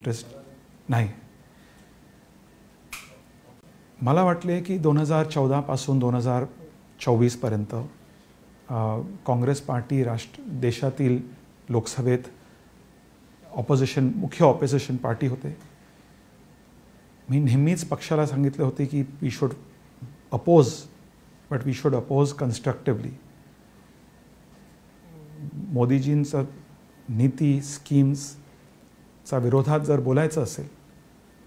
Interest नाही. मला वाटले की 2014 पासून 2024 पर्यंत काँग्रेस पार्टी देशातील लोकसभेत मुख्य ऑपोजिशन पार्टी होते. मी नेहमीच पक्षाला सांगितले होते की we should oppose, but we should oppose constructively. मोदीजींचं नीती स्कीम्सचा विरोधात जर बोलायचं असेल,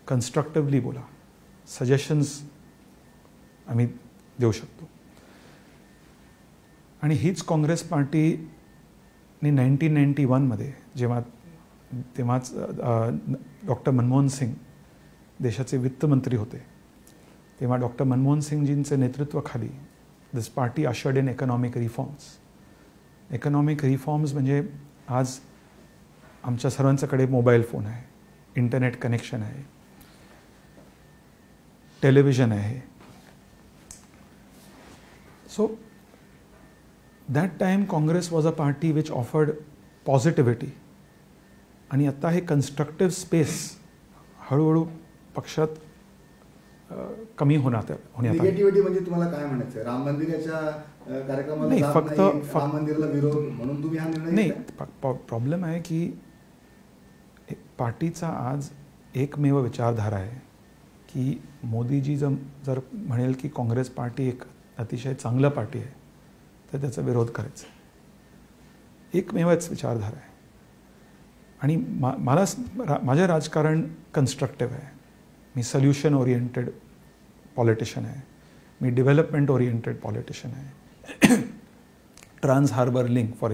कन्स्ट्रक्टिव्हली बोला. सजेशन्स आम्ही देऊ शकतो. आणि हीच काँग्रेस पार्टीने 1991मध्ये तेव्हाच डॉक्टर मनमोहन सिंग देशाचे वित्तमंत्री होते, तेव्हा डॉक्टर मनमोहन सिंगजींचे नेतृत्वाखाली this party ushered in economic reforms. Economic reforms म्हणजे आज आमच्या सर्वांच्याकडे मोबाईल फोन आहे, इंटरनेट कनेक्शन आहे, टेलिव्हिजन आहे. So that time Congress was a party which offered positivity. आणि आता हे कन्स्ट्रक्टिव्ह स्पेस हळूहळू पक्षात कमी होण्यात निगेटिव्हिटी म्हणजे तुम्हाला काय म्हणायचं? राम मंदिराच्या कार्यक्रमाला नाही, फक्त राम मंदिराला विरोध म्हणून तुम्ही हा निर्णय नाही. प्रॉब्लेम आहे की पार्टीचा आज एकमेव विचारधारा आहे की मोदीजी जर म्हणेल की काँग्रेस पार्टी एक अतिशय चांगलं पार्टी आहे तर त्याचा विरोध करायचा. एकमेवच विचारधारा आहे. आणि माझं राजकारण कन्स्ट्रक्टिव्ह आहे. मी सोल्युशन ओरिएंटेड पॉलिटिशियन आहे. मी डेव्हलपमेंट ओरिएंटेड पॉलिटिशियन आहे. Trans harbour link for